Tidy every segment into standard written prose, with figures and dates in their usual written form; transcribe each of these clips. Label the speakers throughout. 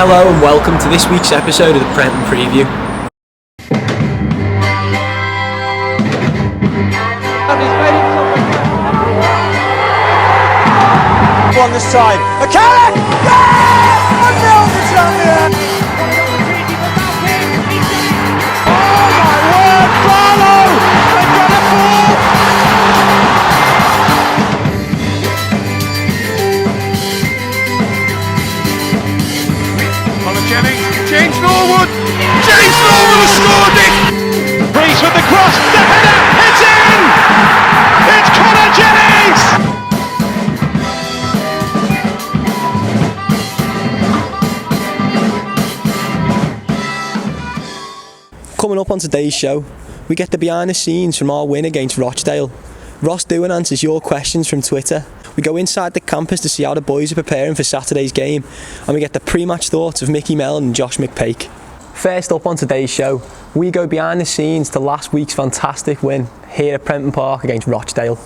Speaker 1: Hello and welcome to this week's episode of the Prenton Preview.
Speaker 2: One this time. McCallum! Yeah! 1-0 for Tranmere! Oh my word! Crawley! They've got a ball! Colin Jennings, James Norwood! James Norwood has scored it! Reece with the cross, the header, it's in! It's Colin Jennings!
Speaker 1: Coming up on today's show, we get the behind the scenes from our win against Rochdale. Ross Doohan answers your questions from Twitter. We go inside the campus to see how the boys are preparing for Saturday's game, and we get the pre-match thoughts of Mickey Mellon and Josh McPake. First up on today's show, we go behind the scenes to last week's fantastic win here at Prenton Park against Rochdale.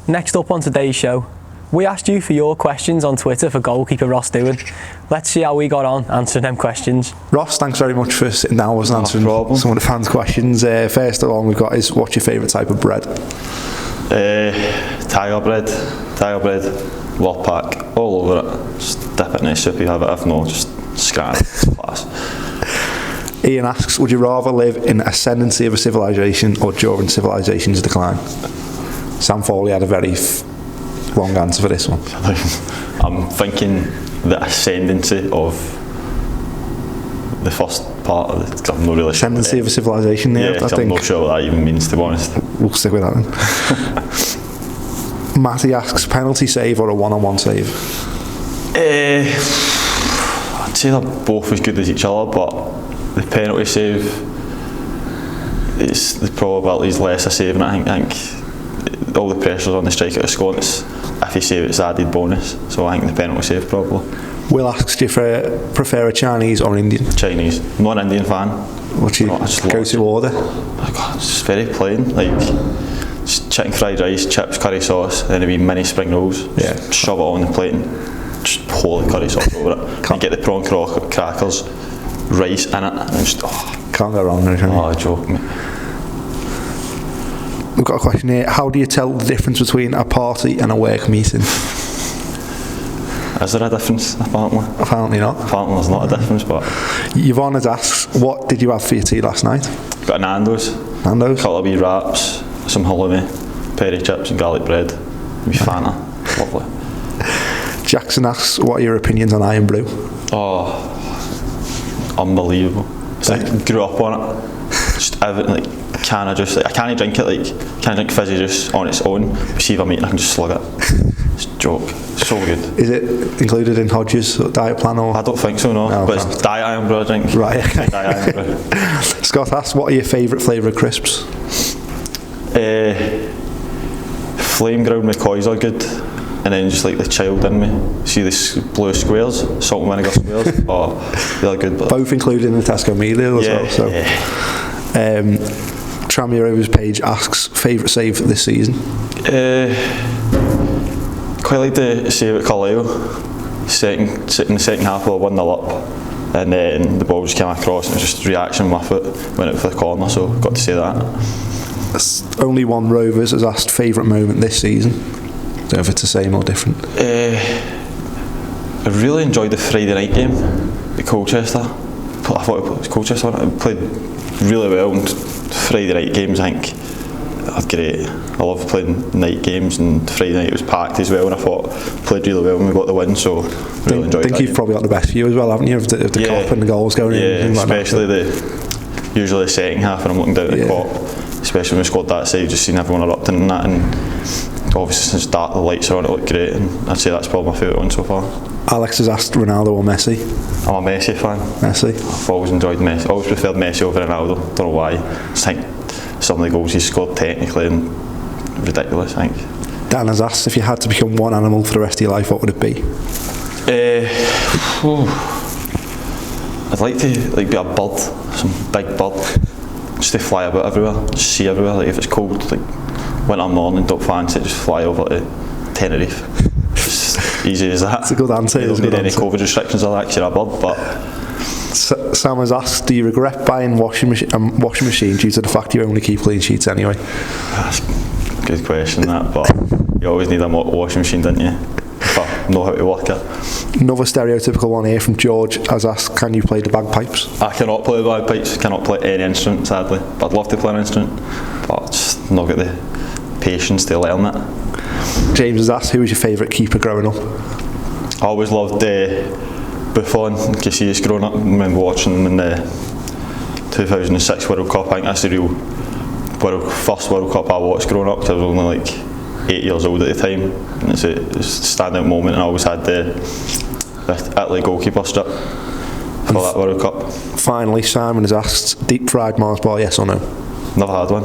Speaker 1: Next up on today's show, we asked you for your questions on Twitter for goalkeeper Ross Doohan. Let's see how we got on answering them questions.
Speaker 3: Ross, thanks very much for sitting down with us and answering some of the fans' questions. First of all, we've got is, what's your favourite type of bread?
Speaker 4: Tiger bread, lot pack, all over it. Just dip it in a soup, you have it. If not, just scan it. It's class.
Speaker 3: Ian asks, would you rather live in the ascendancy of a civilization or during civilization's decline? Sam Foley had a very long answer for this one.
Speaker 4: I'm thinking the ascendancy of the first part of it. I'm not really sure.
Speaker 3: Ascendancy of a civilization,
Speaker 4: yeah, I think. I'm not sure what that even means, to be honest.
Speaker 3: We'll stick with that then. Matty asks, penalty save or a one-on-one save?
Speaker 4: I'd say they're both as good as each other, but the penalty save, the probability is less of saving it. I think all the pressure's on the striker to score. If you save it, it's added bonus. So I think the penalty save probably.
Speaker 3: Will asks, do you prefer a Chinese or Indian?
Speaker 4: Chinese. I'm not an Indian fan.
Speaker 3: What's your go-to order?
Speaker 4: Oh God, it's just very plain. Like just chicken fried rice, chips, curry sauce, then a wee mini spring rolls.
Speaker 3: Yeah.
Speaker 4: Just shove it on the plate and just pour the curry sauce over it. And get the prawn crackers, rice in it, and just
Speaker 3: can't go wrong there, can you?
Speaker 4: Oh, joke, mate.
Speaker 3: We've got a question here. How do you tell the difference between a party and a work meeting?
Speaker 4: Is there a difference, apparently?
Speaker 3: Apparently not.
Speaker 4: Apparently there's not a difference, but...
Speaker 3: Yvonne has asked, what did you have for your tea last night?
Speaker 4: Got a Nando's.
Speaker 3: Nando's?
Speaker 4: A couple of wee wraps, some halloumi, peri chips and garlic bread. Wee Fanta. Lovely.
Speaker 3: Jackson asks, what are your opinions on Iron Brew?
Speaker 4: Oh, unbelievable. It's like, grew up on it. Just everything, like, can I just, like, I can't drink it, like, can't drink fizzy juice on its own, but see if I'm eating, I can just slug it. It's a joke. It's so good.
Speaker 3: Is it included in Hodges' diet plan or?
Speaker 4: I don't think so, no. But it's diet Iron Brew I drink.
Speaker 3: Right, okay.
Speaker 4: Diet Iron Brew.
Speaker 3: Scott asks, what are your favourite flavour of crisps?
Speaker 4: Flame ground McCoys are good. And then just like the child in me. See the blue squares, salt and vinegar squares. Oh, they're good. But
Speaker 3: both included in the Tesco meal as well. So.
Speaker 4: Yeah.
Speaker 3: Tranmere Rovers page asks, favourite save this season?
Speaker 4: Quite like the save at Crawley. In the second half, we were 1-0 up, and then the ball just came across, and it was just reaction with it, went out for the corner. So got to say that.
Speaker 3: Only one Rovers has asked favourite moment this season. Don't know if it's the same or different.
Speaker 4: I really enjoyed the Friday night game at Colchester. I thought it was Colchester. It played really well, and Friday night games I think are great. I love playing night games, and Friday night was packed as well, and I thought played really well when we got the win, so really enjoyed it.
Speaker 3: I think you've probably got the best view as well, haven't you, of the cop and the goals going in?
Speaker 4: Yeah, especially usually the second half when I'm looking down at the cop, especially when we scored that save, just seeing everyone erupting and that, and obviously since dark the lights are on, it looked great, and I'd say that's probably my favourite one so far.
Speaker 3: Alex has asked Ronaldo or Messi?
Speaker 4: I'm a Messi fan.
Speaker 3: Messi?
Speaker 4: I've always enjoyed Messi. Always preferred Messi over Ronaldo. Don't know why. I just think some of the goals he's scored technically and ridiculous, I think.
Speaker 3: Dan has asked, if you had to become one animal for the rest of your life, what would it be?
Speaker 4: I'd like to be a bird, some big bird, just to fly about everywhere, just see everywhere. Like if it's cold, like winter morning, don't fancy it, just fly over to Tenerife. Just easy as that.
Speaker 3: That's a good answer.
Speaker 4: You don't need any COVID restrictions or that, 'cause you're a bird. But
Speaker 3: Sam has asked, do you regret buying washing machine due to the fact you only keep clean sheets anyway?
Speaker 4: That's a good question, that. But you always need a washing machine, don't you? If I know how to work it.
Speaker 3: Another stereotypical one here from George has asked, can you play the bagpipes?
Speaker 4: I cannot play the bagpipes, cannot play any instrument, sadly. But I'd love to play an instrument, but just not got the patience to learn it.
Speaker 3: James has asked, who was your favourite keeper growing up?
Speaker 4: I always loved Buffon and Casillas growing up. I remember watching them in the 2006 World Cup. I think that's the real first World Cup I watched growing up, because I was only like 8 years old at the time, and it's a standout moment. And I always had the Italy goalkeeper strip for that World Cup.
Speaker 3: Finally, Simon has asked, deep fried Mars bar, yes or no?
Speaker 4: Never had one.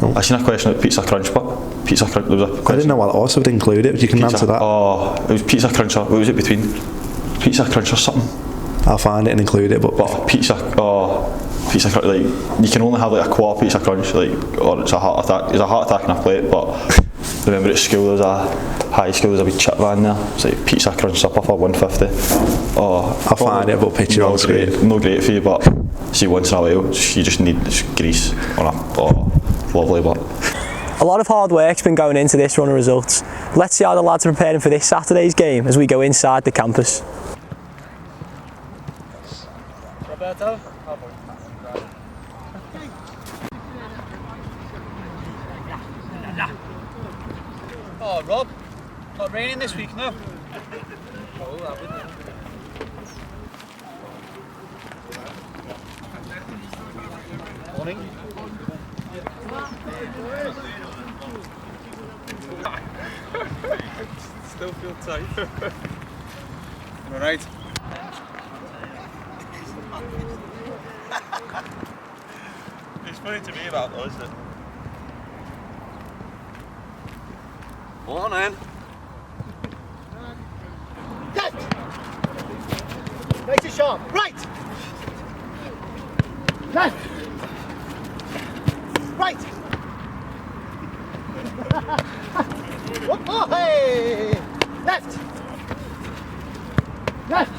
Speaker 4: No. I seen a question about pizza crunch, but pizza crunch. There was a question.
Speaker 3: I didn't know what it was, so I didn't include it, but you can answer that.
Speaker 4: Oh, it was pizza crunch. What was it between? Pizza crunch or something?
Speaker 3: I'll find it and include it, but
Speaker 4: pizza crunch, like you can only have like a quarter pizza crunch, like, or it's a heart attack. It's a heart attack in a plate, but I remember at school, there was a high school, there was a wee chip van there. It's like pizza crunch supper for $1.50. Oh,
Speaker 3: I'll find it, but picture on screen.
Speaker 4: No great for you, but see, once in a while, you just need this grease on a, lovely, but.
Speaker 1: A lot of hard work's been going into this run of results. Let's see how the lads are preparing for this Saturday's game as we go inside the campus.
Speaker 5: Roberto? Oh, Rob, not raining this week, no? Oh, that would. Morning. Still feel tight. All right.
Speaker 4: It's funny to me about those, isn't it?
Speaker 5: Hold on, man. Left. Make it sharp. Right. Left. Right. Oh, hey. Left. Left.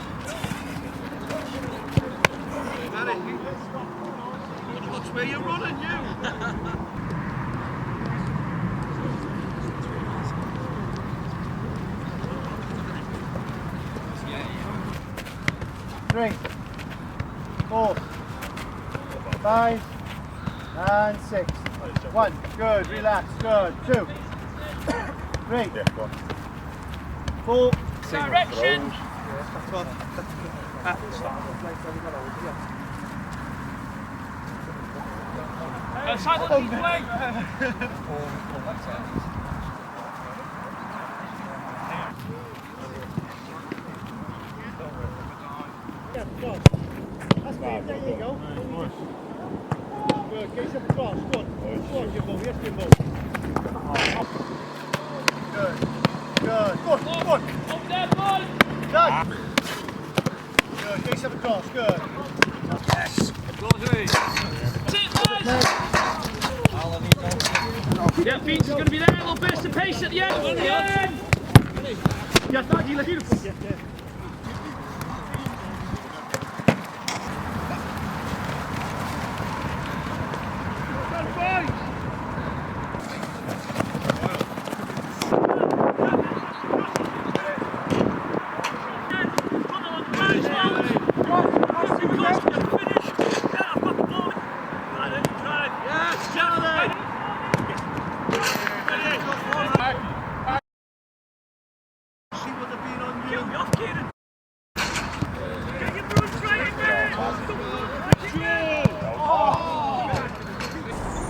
Speaker 5: Watch where you're running, you. 3, 4, 5, and 6. 1, good, relax, good. 2, 3, 4. Direction. There you go. Good, get yourself across. Good. Good, give ball. Yes, give ball. Good. Good. Good. Good. Up there, boy. Good. Good, get yourself across. Good. Yes.
Speaker 6: Yeah, Pete's going to be there, a little burst of pace at the end. Yeah, thank you, beautiful. Yeah.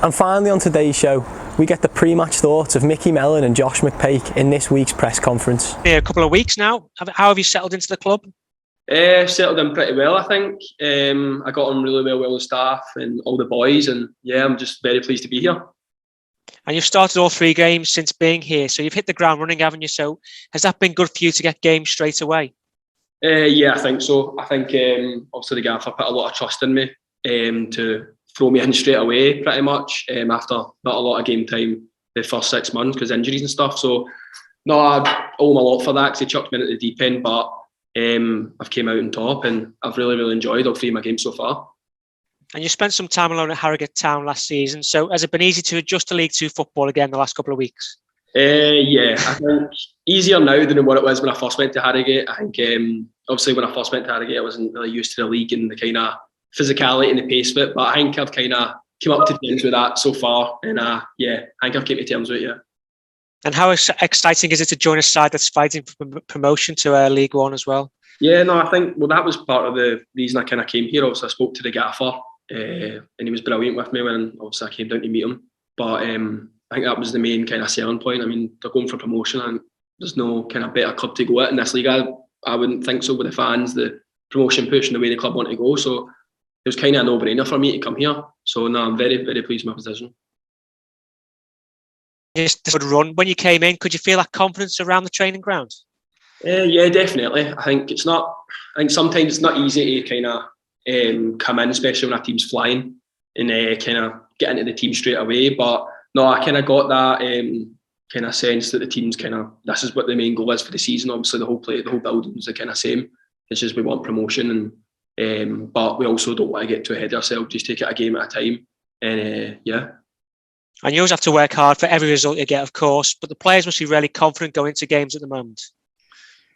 Speaker 1: And finally on today's show, we get the pre-match thoughts of Mickey Mellon and Josh McPake in this week's press conference.
Speaker 6: A couple of weeks now. How have you settled into the club?
Speaker 7: Settled in pretty well, I think. I got on really well with the staff and all the boys, and yeah, I'm just very pleased to be here.
Speaker 6: And you've started all 3 games since being here, so you've hit the ground running, haven't you? So has that been good for you to get games straight away?
Speaker 7: Yeah, I think so. I think obviously the gaffer put a lot of trust in me to throw me in straight away, pretty much, after not a lot of game time the first 6 months because injuries and stuff. So no, I owe him a lot for that because he chucked me into the deep end, but I've came out on top and I've really enjoyed all 3 of my games so far.
Speaker 6: And you spent some time alone at Harrogate Town last season, so has it been easy to adjust to League 2 football again the last couple of weeks?
Speaker 7: Yeah, I think easier now than what it was when I first went to Harrogate. I think obviously when I first went to Harrogate I wasn't really used to the league and the kind of physicality and the pace of it, but I think I've kind of come up to terms with that so far, and yeah, I think I've come to terms with it, yeah.
Speaker 6: And how exciting is it to join a side that's fighting for promotion to League 1 as well?
Speaker 7: Yeah, no, I think, well, that was part of the reason I kind of came here. Obviously, I spoke to the gaffer and he was brilliant with me when obviously I came down to meet him. But I think that was the main kind of selling point. I mean, they're going for promotion and there's no kind of better club to go at in this league. I wouldn't think so with the fans, the promotion push and the way the club want to go. So it was kind of a no-brainer for me to come here. So no, I'm very pleased with my position.
Speaker 6: Just a good run. When you came in, could you feel that confidence around the training ground?
Speaker 7: Yeah, definitely. I think sometimes it's not easy to kind of come in, especially when a team's flying, and kind of get into the team straight away. But no, I kind of got that kind of sense that the team's kind of, this is what the main goal is for the season. Obviously, the whole building's the kind of same. It's just we want promotion, and but we also don't want to get too ahead of ourselves. Just take it a game at a time, and yeah.
Speaker 6: And you always have to work hard for every result you get, of course. But the players must be really confident going into games at the moment.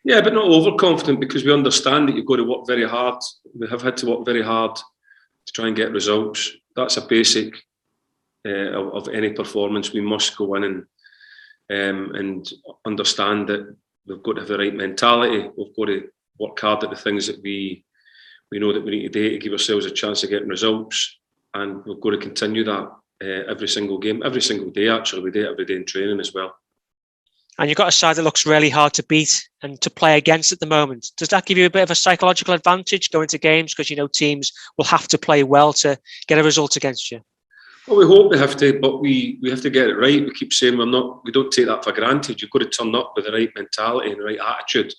Speaker 8: Yeah, but not overconfident, because we understand that you've got to work very hard. We have had to work very hard to try and get results. That's a basic of any performance. We must go in and understand that we've got to have the right mentality. We've got to work hard at the things that we know that we need to do to give ourselves a chance of getting results, and we've got to continue that every single game, every single day. Actually, we do it every day in training as well.
Speaker 6: And you've got a side that looks really hard to beat and to play against at the moment. Does that give you a bit of a psychological advantage going to games, because you know teams will have to play well to get a result against you?
Speaker 8: Well, we hope they have to, but we have to get it right. We keep saying we don't take that for granted. You've got to turn up with the right mentality and the right attitude.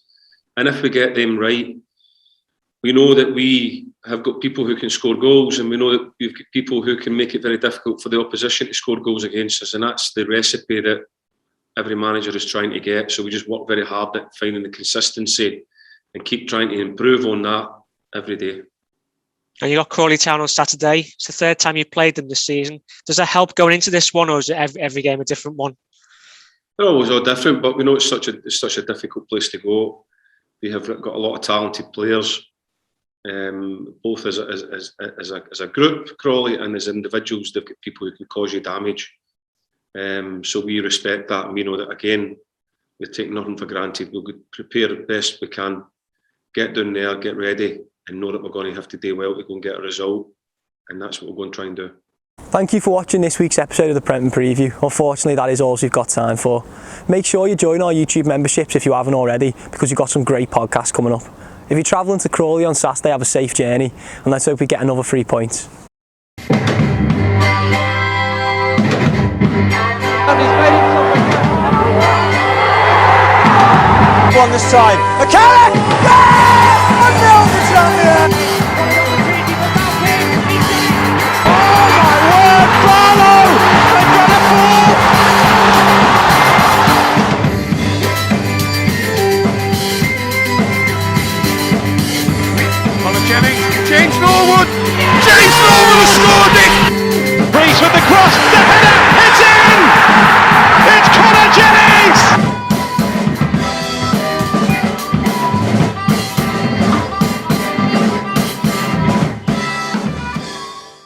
Speaker 8: And if we get them right, we know that we have got people who can score goals, and we know that we've got people who can make it very difficult for the opposition to score goals against us. And that's the recipe that every manager is trying to get. So we just work very hard at finding the consistency and keep trying to improve on that every day.
Speaker 6: And you got Crawley Town on Saturday. It's the third time you've played them this season. Does that help going into this one, or is it every game a different one?
Speaker 8: They're always all different, but we know it's such a difficult place to go. We have got a lot of talented players, both as a group, Crawley, and as individuals. They've got people who can cause you damage. So we respect that, and we know that, again, we take nothing for granted. We'll prepare the best we can, get down there, get ready, and know that we're going to have to do well to go and get a result, and that's what we're going to try and do.
Speaker 1: Thank you for watching this week's episode of the Prenton Preview. Unfortunately, that is all we've got time for. Make sure you join our YouTube memberships if you haven't already, because we've got some great podcasts coming up. If you're travelling to Crawley on Saturday, have a safe journey, and let's hope we get another 3 points.
Speaker 5: One this time. McCarrick!